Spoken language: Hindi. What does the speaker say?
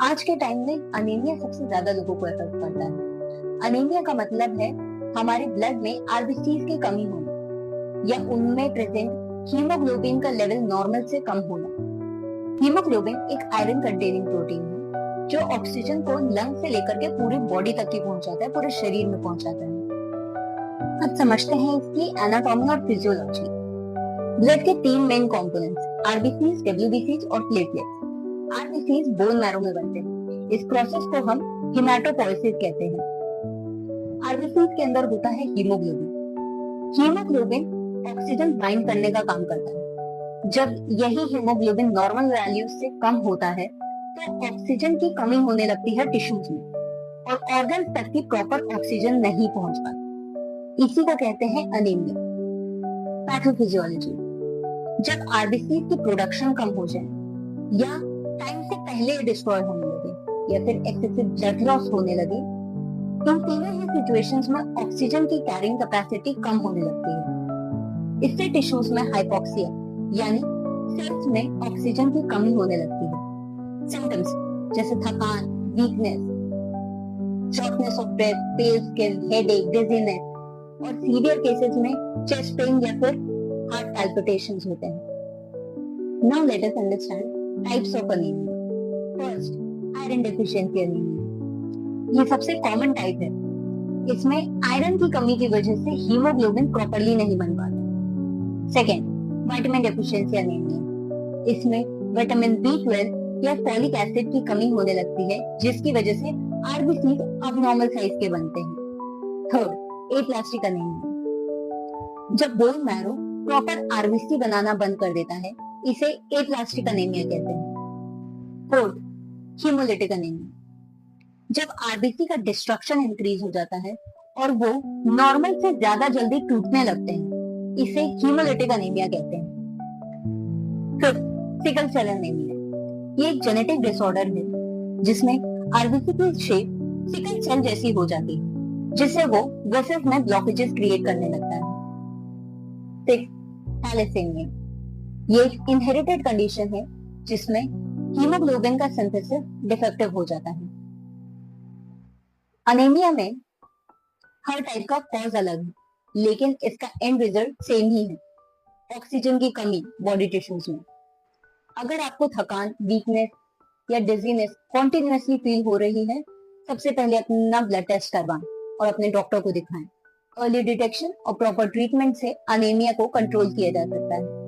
आज के टाइम में अनीमिया सबसे ज्यादा लोगों को इफेक्ट करता है। अनीमिया का मतलब है हमारे ब्लड में आरबीसीज की कमी होना या उनमें प्रेजेंट हीमोग्लोबिन का लेवल नॉर्मल से कम होना। हीमोग्लोबिन एक आयरन कंटेनिंग प्रोटीन है जो ऑक्सीजन को लंग से लेकर के पूरी बॉडी तक ही पहुंचाता है, पूरे शरीर में पहुंचाता है। अब समझते हैं इसकी एनाटॉमी और फिजियोलॉजी। ब्लड के तीन मेन कंपोनेंट्स आरबीसीज, डब्ल्यूबीसीज और प्लेटलेट्स। आरबीसीज बोन मैरो में बनते हैं। इस प्रोसेस को हम हेमाटोपोइसिस कहते हैं। आरबीसीज के अंदर होता है हीमोग्लोबिन। हीमोग्लोबिन ऑक्सीजन बाइंड करने का काम करता है। जब यही हीमोग्लोबिन नॉर्मल वैल्यू से कम होता है तो ऑक्सीजन की कमी होने लगती है टिश्यूज में और ऑर्गन तक की प्रॉपर ऑक्सीजन नहीं पहुंच पाती। इसी को कहते हैं अनीमिया। पैथोफिजियोलॉजी। जब आरबीसी की प्रोडक्शन कम हो जाए या टाइम से पहले डिस्ट्रॉय होने लगे या फिर एक्सेसिव ब्लड लॉस होने लगे, इन तीनों ही सिचुएशंस में ऑक्सीजन की कैरिंग कैपेसिटी कम होने लगती है। इससे टिश्यूज में हाइपोक्सिया यानी सेल्स में ऑक्सीजन की कमी होने लगती है। सिम्टम्स जैसे थकान, weakness, shortness of breath, pale skin, headache, dizziness और सीवियर केसेस में चेस्ट पेन या फिर हार्ट पैल्पिटेशंस होते हैं। Now let us understand types of anaemia. First, iron deficiency anaemia. ये सबसे कॉमन टाइप है। इसमें आयरन की कमी की वजह से हीमोग्लोबिन प्रॉपर्ली नहीं बन पाता। Second, vitamin deficiency anaemia. इसमें विटामिन बी 12 या फॉलिक एसिड की कमी होने लगती है जिसकी वजह से आरबीसी अबनॉर्मल साइज के बनते हैं। Third, aplastic anaemia. जब बोन मैरो प्रॉपर आरबीसी बनाना बंद कर देता है, इसे एप्लास्टिक अनीमिया कहते हैं। Fourth, haemolytic anaemia. जब आरबीसी का डिस्ट्रक्शन इंक्रीज हो जाता है और वो नॉर्मल से ज्यादा जल्दी टूटने लगते हैं, इसे हीमोलिटिक अनीमिया कहते हैं। Fifth, sickle cell anaemia. ये एक जेनेटिक डिसऑर्डर है जिसमें आरबीसी की शेप सिकल सेल जैसी हो जाती है जिससे वो वेसल्स में ब्लॉकेजेस क्रिएट करने लगता है। Six, thalassaemia. ये एक इनहेरिटेड कंडीशन है जिसमें हीमोग्लोबिन का सिंथेसिस डिफेक्टिव हो जाता है। अनीमिया में हर टाइप का कॉज अलग है लेकिन इसका एंड रिजल्ट सेम ही है, ऑक्सीजन की कमी बॉडी टिश्यूज में। अगर आपको थकान, वीकनेस या डिजीनेस कॉन्टिन्यूसली फील हो रही है, सबसे पहले अपना ब्लड टेस्ट करवाएं और अपने डॉक्टर को दिखाएं। अर्ली डिटेक्शन और प्रॉपर ट्रीटमेंट से अनीमिया को कंट्रोल किया जा सकता है।